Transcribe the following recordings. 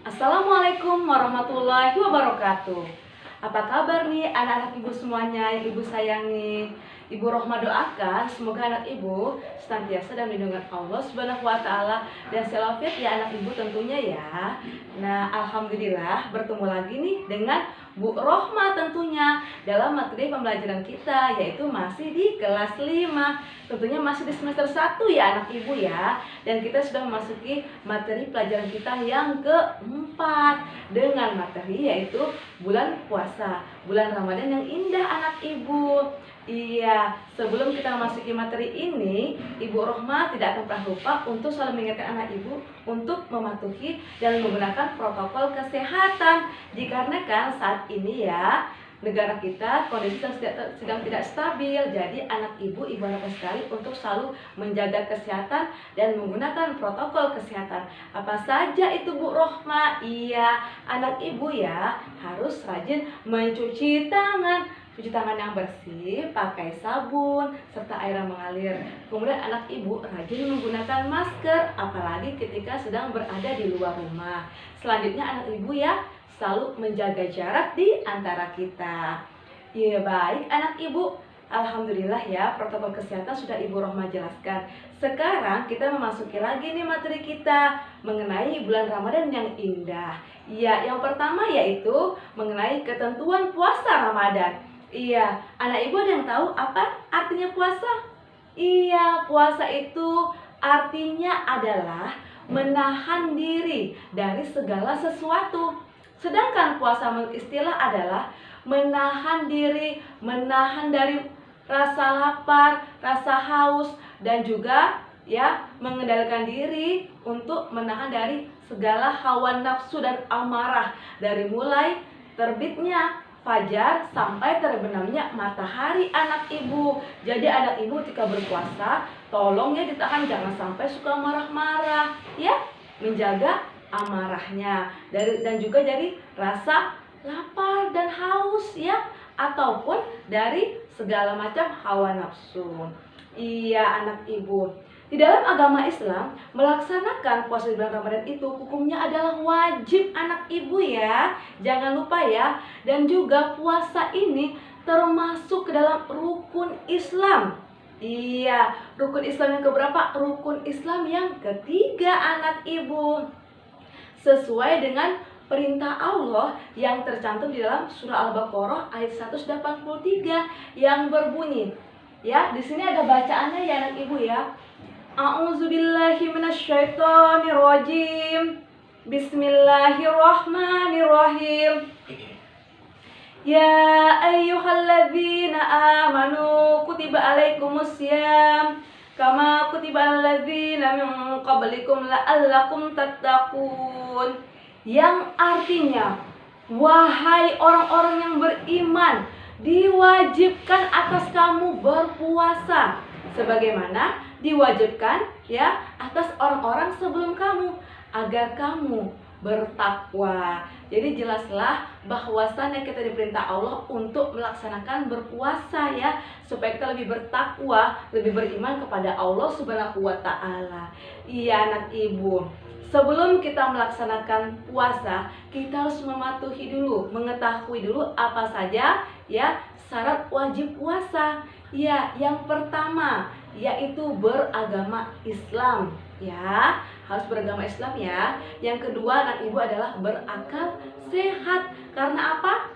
Assalamualaikum warahmatullahi wabarakatuh. Apa kabar nih anak-anak ibu semuanya yang ibu sayangi? Ibu Rohma doakan semoga anak ibu senantiasa dalam lindungan Allah Subhanahu wa taala dan selafiat ya anak ibu tentunya ya. Nah, alhamdulillah bertemu lagi nih dengan Bu Rohma tentunya dalam materi pembelajaran kita yaitu masih di kelas 5. Tentunya masih di semester 1 ya anak ibu ya. Dan kita sudah memasuki materi pelajaran kita yang keempat dengan materi yaitu bulan puasa, bulan Ramadan yang indah anak ibu. Iya, sebelum kita memasuki materi ini, Ibu Rohma tidak akan pernah lupa untuk selalu mengingatkan anak ibu untuk mematuhi dan menggunakan protokol kesehatan. Dikarenakan saat ini ya, negara kita kondisi sedang tidak stabil. Jadi anak ibu harapkan sekali untuk selalu menjaga kesehatan dan menggunakan protokol kesehatan. Apa saja itu Bu Rohma? Iya, anak ibu ya harus rajin mencuci tangan. Cuci tangan yang bersih, pakai sabun, serta air yang mengalir. Kemudian anak ibu rajin menggunakan masker, apalagi ketika sedang berada di luar rumah. Selanjutnya anak ibu ya selalu menjaga jarak di antara kita. Ya baik anak ibu, alhamdulillah ya protokol kesehatan sudah Ibu Rohma jelaskan. Sekarang kita memasuki lagi nih materi kita mengenai bulan Ramadan yang indah. Ya, yang pertama yaitu mengenai ketentuan puasa Ramadan. Iya, anak ibu ada yang tahu apa artinya puasa? Iya, puasa itu artinya adalah menahan diri dari segala sesuatu. Sedangkan puasa menurut istilah adalah menahan diri, menahan dari rasa lapar, rasa haus, dan juga ya mengendalikan diri untuk menahan dari segala hawa nafsu dan amarah dari mulai terbitnya fajar sampai terbenamnya matahari anak ibu. Jadi anak ibu ketika berpuasa tolong ya ditahan, jangan sampai suka marah-marah ya, menjaga amarahnya dan juga dari rasa lapar dan haus ya, ataupun dari segala macam hawa nafsu. Iya anak ibu, di dalam agama Islam, melaksanakan puasa di bulan Ramadan itu hukumnya adalah wajib anak ibu ya. Jangan lupa ya. Dan juga puasa ini termasuk ke dalam rukun Islam. Iya, rukun Islam yang keberapa? Rukun Islam yang ketiga anak ibu. Sesuai dengan perintah Allah yang tercantum di dalam surah Al-Baqarah ayat 183 yang berbunyi. Ya, di sini ada bacaannya ya anak ibu ya. A'udzubillahi minasyaitonirrajim. Bismillahirrahmanirrahim. Ya ayyuhalladzina amanu kutiba alaikumussyam kama kutiba alladzina min qablikum la'allakum tattaqun. Yang artinya, wahai orang-orang yang beriman, diwajibkan atas kamu berpuasa sebagaimana diwajibkan ya atas orang-orang sebelum kamu agar kamu bertakwa. Jadi jelaslah bahwasannya kita diperintah Allah untuk melaksanakan berpuasa ya, supaya kita lebih bertakwa, lebih beriman kepada Allah Subhanahu wa taala. Iya anak ibu, sebelum kita melaksanakan puasa, kita harus mematuhi dulu, mengetahui dulu apa saja ya syarat wajib puasa. Ya, yang pertama yaitu beragama Islam ya, harus beragama Islam ya. Yang kedua anak ibu adalah berakal sehat. Karena apa?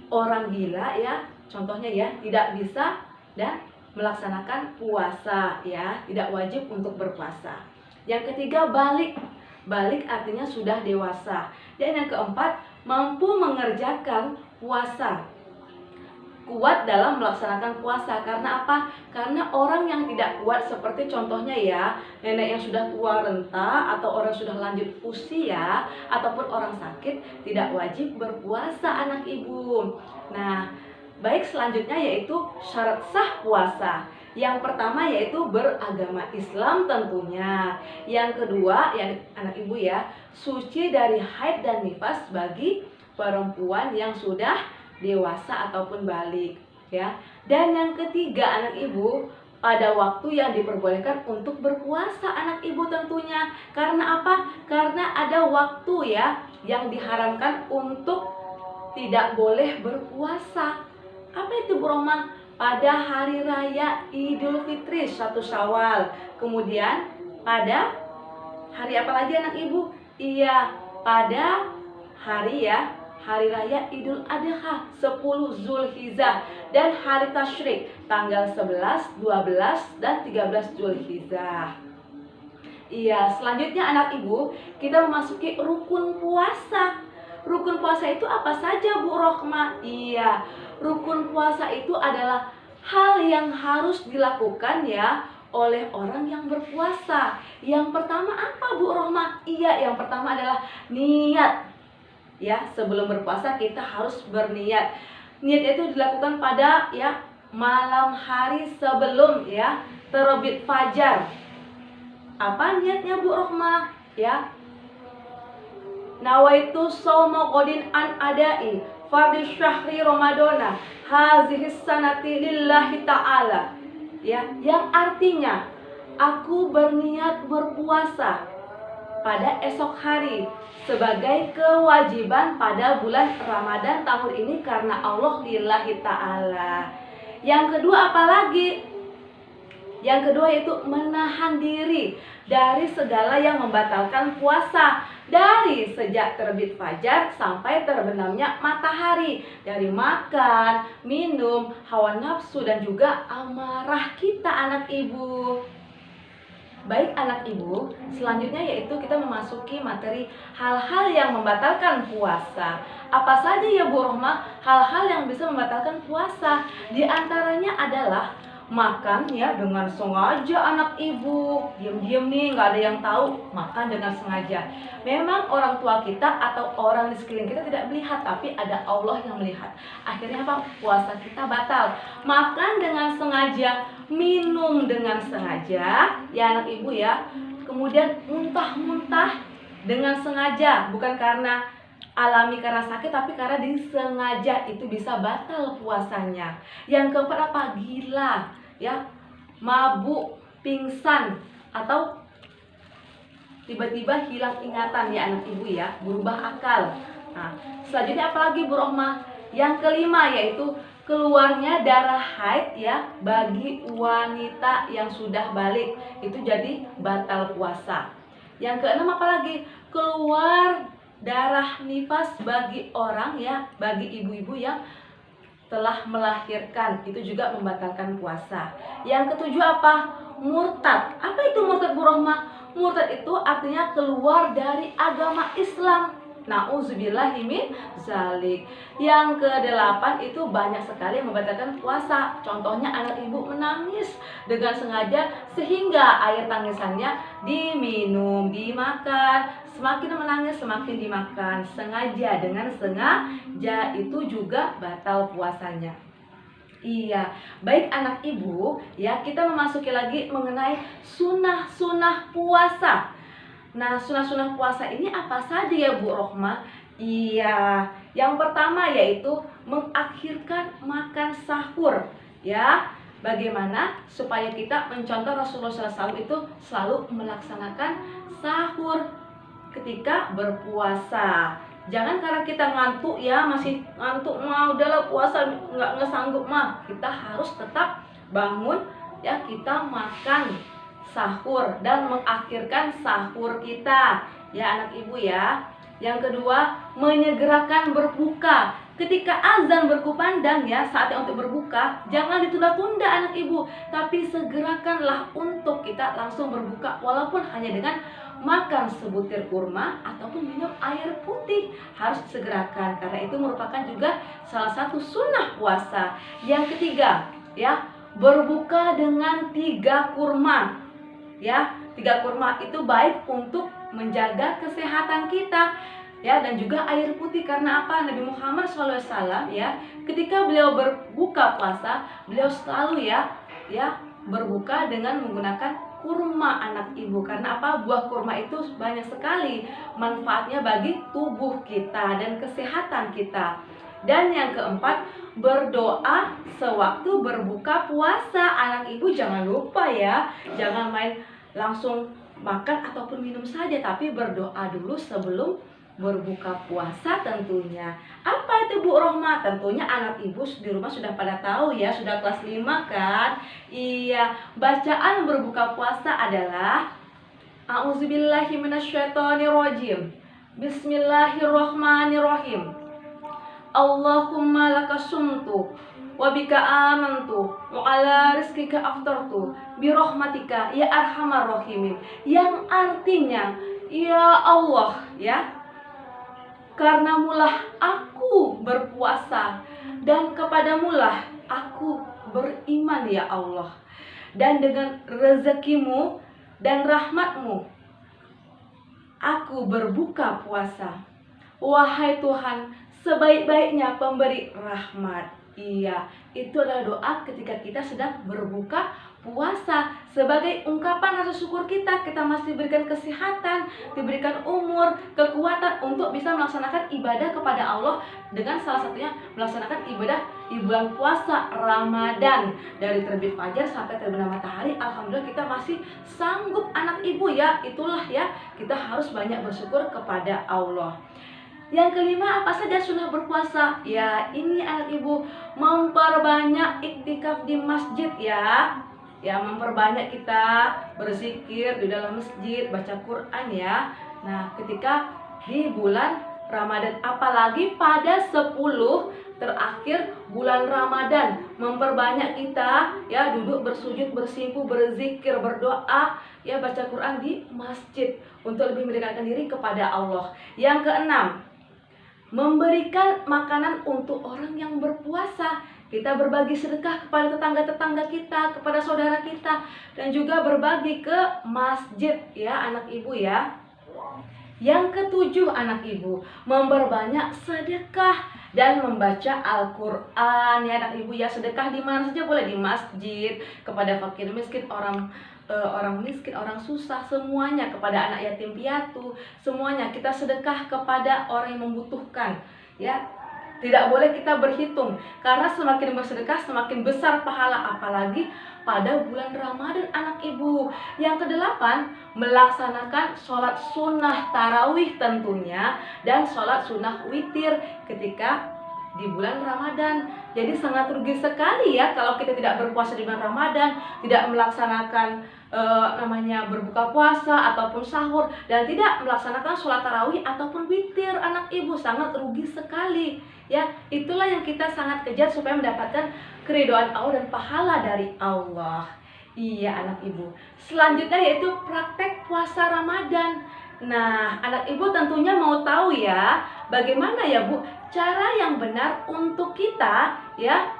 Orang gila ya, contohnya ya, tidak bisa dan melaksanakan puasa ya, tidak wajib untuk berpuasa. Yang ketiga balik. Balik artinya sudah dewasa. Dan yang keempat mampu mengerjakan puasa, kuat dalam melaksanakan puasa. Karena apa? Karena orang yang tidak kuat, seperti contohnya ya, nenek yang sudah tua renta, atau orang sudah lanjut usia, ataupun orang sakit, tidak wajib berpuasa anak ibu. Nah, baik selanjutnya yaitu syarat sah puasa. Yang pertama yaitu beragama Islam tentunya. Yang kedua ya anak ibu ya, suci dari haid dan nifas bagi perempuan yang sudah dewasa ataupun balik ya. Dan yang ketiga anak ibu, pada waktu yang diperbolehkan untuk berpuasa anak ibu tentunya. Karena apa? Karena ada waktu ya yang diharamkan untuk tidak boleh berpuasa. Apa itu Bu Rohmah? Pada hari raya Idul Fitri 1 Syawal. Kemudian pada hari apa lagi anak ibu? Iya, pada hari raya Idul Adha 10 Zulhijjah dan hari tasyrik tanggal 11, 12 dan 13 Zulhijjah. Iya, selanjutnya anak ibu, kita memasuki rukun puasa. Rukun puasa itu apa saja Bu Rohmah? Iya, rukun puasa itu adalah hal yang harus dilakukan ya oleh orang yang berpuasa. Yang pertama apa Bu Rohmah? Iya, yang pertama adalah niat. Ya, sebelum berpuasa kita harus berniat. Niat itu dilakukan pada malam hari sebelum terbit fajar. Apa niatnya Bu Rohmah? Ya, nawaitu shauma qadin an adai fardhi syahri ramadana hazihis sanati lillahi ta'ala. Ya, yang artinya aku berniat berpuasa pada esok hari sebagai kewajiban pada bulan Ramadan tahun ini karena Allah lillahi ta'ala. Yang kedua apa lagi? Yang kedua yaitu menahan diri dari segala yang membatalkan puasa, dari sejak terbit fajar sampai terbenamnya matahari, dari makan, minum, hawa nafsu dan juga amarah kita anak ibu. Baik anak ibu, selanjutnya yaitu kita memasuki materi hal-hal yang membatalkan puasa. Apa saja ya Bu Rohmah hal-hal yang bisa membatalkan puasa? Di antaranya adalah makan ya dengan sengaja anak ibu, diam-diam nih nggak ada yang tahu, makan dengan sengaja. Memang orang tua kita atau orang di sekeliling kita tidak melihat, tapi ada Allah yang melihat. Akhirnya apa? Puasa kita batal. Makan dengan sengaja, minum dengan sengaja, ya anak ibu ya. Kemudian muntah-muntah dengan sengaja, bukan karena alami karena sakit, tapi karena disengaja, itu bisa batal puasanya. Yang keempat apa? Gila, ya, mabuk, pingsan, atau tiba-tiba hilang ingatan ya anak ibu ya, berubah akal. Nah, selanjutnya apalagi Bu Rohmah? Yang kelima yaitu keluarnya darah haid ya bagi wanita yang sudah balik, itu jadi batal puasa. Yang keenam apalagi? Keluar darah nifas bagi orang ya, bagi ibu-ibu yang telah melahirkan, itu juga membatalkan puasa. Yang ketujuh apa? Murtad. Apa itu murtad Bu Rohmah? Murtad itu artinya keluar dari agama Islam. Nauzubillahi min zalik. Yang kedelapan itu banyak sekali yang membatalkan puasa. Contohnya anak ibu menangis dengan sengaja sehingga air tangisannya diminum, dimakan. Semakin menangis semakin dimakan. Sengaja, dengan sengaja, itu juga batal puasanya. Iya, baik anak ibu ya, kita memasuki lagi mengenai sunah-sunah puasa. Nah, sunah-sunah puasa ini apa saja ya Bu Rohmah? Iya, yang pertama yaitu mengakhirkan makan sahur ya. Bagaimana supaya kita mencontoh Rasulullah SAW itu selalu melaksanakan sahur ketika berpuasa. Jangan karena kita ngantuk ya, masih ngantuk mah udahlah puasa nggak sanggup mah. Kita harus tetap bangun ya, kita makan sahur dan mengakhirkan sahur kita ya anak ibu ya. Yang kedua, menyegerakan berbuka. Ketika azan berkumandang ya, saatnya untuk berbuka, jangan ditunda-tunda anak ibu, tapi segerakanlah untuk kita langsung berbuka, walaupun hanya dengan makan sebutir kurma ataupun minum air putih. Harus disegerakan karena itu merupakan juga salah satu sunnah puasa. Yang ketiga ya, berbuka dengan 3 kurma. Ya, 3 kurma itu baik untuk menjaga kesehatan kita ya, dan juga air putih. Karena apa? Nabi Muhammad SAW ya, ketika beliau berbuka puasa, beliau selalu ya berbuka dengan menggunakan kurma anak ibu. Karena apa? Buah kurma itu banyak sekali manfaatnya bagi tubuh kita dan kesehatan kita. Dan yang keempat, berdoa sewaktu berbuka puasa. Anak ibu jangan lupa ya, jangan main langsung makan ataupun minum saja, tapi berdoa dulu sebelum berbuka puasa tentunya. Apa itu Bu Rohma? Tentunya anak ibu di rumah sudah pada tahu ya, sudah kelas 5 kan? Iya, bacaan berbuka puasa adalah A'udzubillahi minasyaitonirrajim. Bismillahirrahmanirrahim. Allahumma lakasumtu wa bika amantu wa ala rizkika aftartu birahmatika ya arhamar rahimin. Yang artinya, ya Allah ya, karenamulah aku berpuasa dan kepadamulah aku beriman ya Allah. Dan dengan rezekimu dan rahmatmu aku berbuka puasa. Wahai Tuhan, sebaik-baiknya pemberi rahmat. Iya, itu adalah doa ketika kita sedang berbuka puasa. Sebagai ungkapan rasa syukur kita masih diberikan kesehatan, diberikan umur, kekuatan untuk bisa melaksanakan ibadah kepada Allah. Dengan salah satunya melaksanakan ibadah di bulan puasa Ramadan. Dari terbit fajar sampai terbenam matahari, alhamdulillah kita masih sanggup anak ibu ya. Itulah ya, kita harus banyak bersyukur kepada Allah. Yang kelima, apa saja sunnah berpuasa? Ya, ini anak ibu, memperbanyak iktikaf di masjid ya. Ya, memperbanyak kita berzikir di dalam masjid, baca Quran ya. Nah, ketika di bulan Ramadan, apalagi pada 10 terakhir bulan Ramadan, memperbanyak kita ya duduk bersujud, bersimpuh, berzikir, berdoa, ya baca Quran di masjid untuk lebih mendekatkan diri kepada Allah. Yang keenam, memberikan makanan untuk orang yang berpuasa. Kita berbagi sedekah kepada tetangga-tetangga kita, kepada saudara kita, dan juga berbagi ke masjid ya anak ibu ya. Yang ketujuh anak ibu, memperbanyak sedekah dan membaca Al-Quran ya anak ibu ya. Sedekah di mana saja boleh, di masjid, kepada fakir miskin, orang miskin, orang susah, semuanya, kepada anak yatim piatu, semuanya kita sedekah kepada orang yang membutuhkan ya. Tidak boleh kita berhitung, karena semakin bersedekah semakin besar pahala, apalagi pada bulan Ramadan anak ibu. Yang kedelapan, melaksanakan sholat sunnah tarawih tentunya, dan sholat sunnah witir ketika di bulan Ramadan. Jadi sangat rugi sekali ya kalau kita tidak berpuasa di bulan Ramadan, tidak melaksanakan namanya berbuka puasa ataupun sahur, dan tidak melaksanakan sholat tarawih ataupun witir anak ibu. Sangat rugi sekali ya. Itulah yang kita sangat kejar supaya mendapatkan keridhaan Allah dan pahala dari Allah. Iya anak ibu. Selanjutnya yaitu praktek puasa Ramadan. Nah, anak ibu tentunya mau tahu ya, bagaimana ya Bu cara yang benar untuk kita ya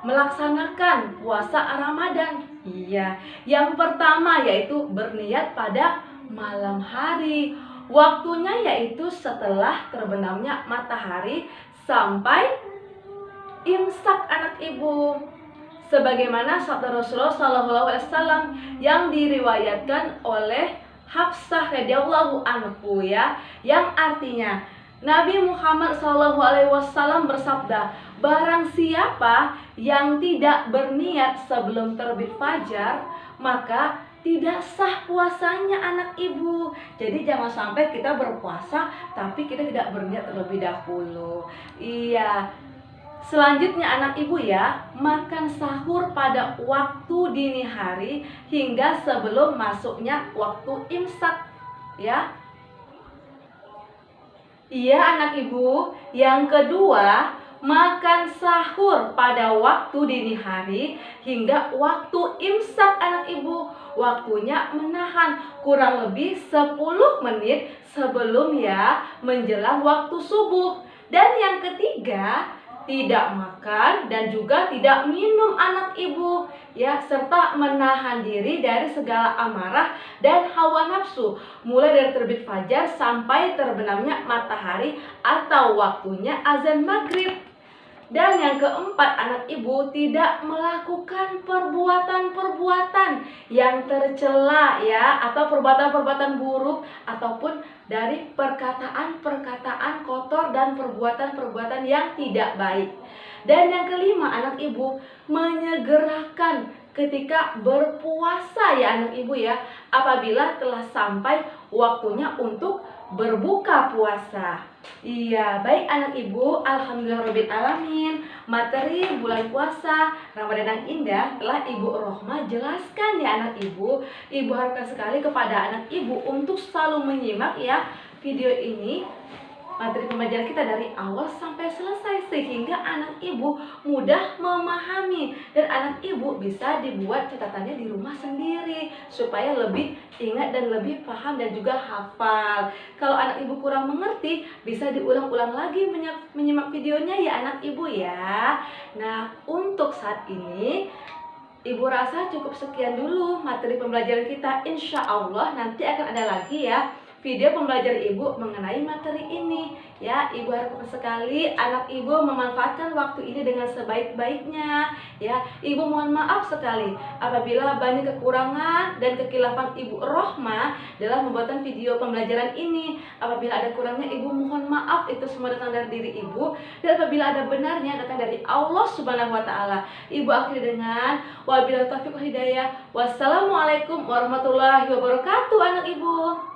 melaksanakan puasa Ramadan. Iya, yang pertama yaitu berniat pada malam hari. Waktunya yaitu setelah terbenamnya matahari sampai imsak anak ibu. Sebagaimana sabda Rasulullah SAW yang diriwayatkan oleh Hafsah radhiyallahu anhu ya, yang artinya Nabi Muhammad SAW bersabda, barang siapa yang tidak berniat sebelum terbit fajar, maka tidak sah puasanya anak ibu. Jadi jangan sampai kita berpuasa tapi kita tidak berniat terlebih dahulu. Iya. Selanjutnya anak ibu ya, makan sahur pada waktu dini hari hingga sebelum masuknya waktu imsak ya. Iya anak ibu. Yang kedua, makan sahur pada waktu dini hari hingga waktu imsak anak ibu. Waktunya menahan kurang lebih 10 menit sebelum ya menjelang waktu subuh. Dan yang ketiga, tidak makan dan juga tidak minum anak ibu ya, serta menahan diri dari segala amarah dan hawa nafsu mulai dari terbit fajar sampai terbenamnya matahari atau waktunya azan maghrib. Dan yang keempat anak ibu, tidak melakukan perbuatan-perbuatan yang tercela ya, atau perbuatan-perbuatan buruk ataupun dari perkataan-perkataan kotor kotor dan perbuatan-perbuatan yang tidak baik. Dan yang kelima, anak ibu, menyegerakan ketika berpuasa ya anak ibu ya, apabila telah sampai waktunya untuk berbuka puasa. Iya, baik anak ibu, alhamdulillahirabbil alamin. Materi bulan puasa Ramadan yang indah telah Ibu Rohma jelaskan ya anak ibu. Ibu harapkan sekali kepada anak ibu untuk selalu menyimak ya video ini, materi pembelajaran kita dari awal sampai selesai, sehingga anak ibu mudah memahami dan anak ibu bisa dibuat catatannya di rumah sendiri supaya lebih ingat dan lebih paham dan juga hafal. Kalau anak ibu kurang mengerti, bisa diulang-ulang lagi menyimak videonya ya anak ibu ya. Nah, untuk saat ini Ibu rasa cukup sekian dulu materi pembelajaran kita. Insya Allah nanti akan ada lagi ya video pembelajaran ibu mengenai materi ini ya. Ibu harapkan sekali anak ibu memanfaatkan waktu ini dengan sebaik-baiknya ya. Ibu mohon maaf sekali apabila banyak kekurangan dan kekilafan Ibu Rohma dalam pembuatan video pembelajaran ini. Apabila ada kurangnya, ibu mohon maaf, itu semua datang dari diri ibu, dan apabila ada benarnya datang dari Allah Subhanahu wa taala. Ibu akhiri dengan wabillahi taufiq wal hidayah. Wassalamualaikum warahmatullahi wabarakatuh anak ibu.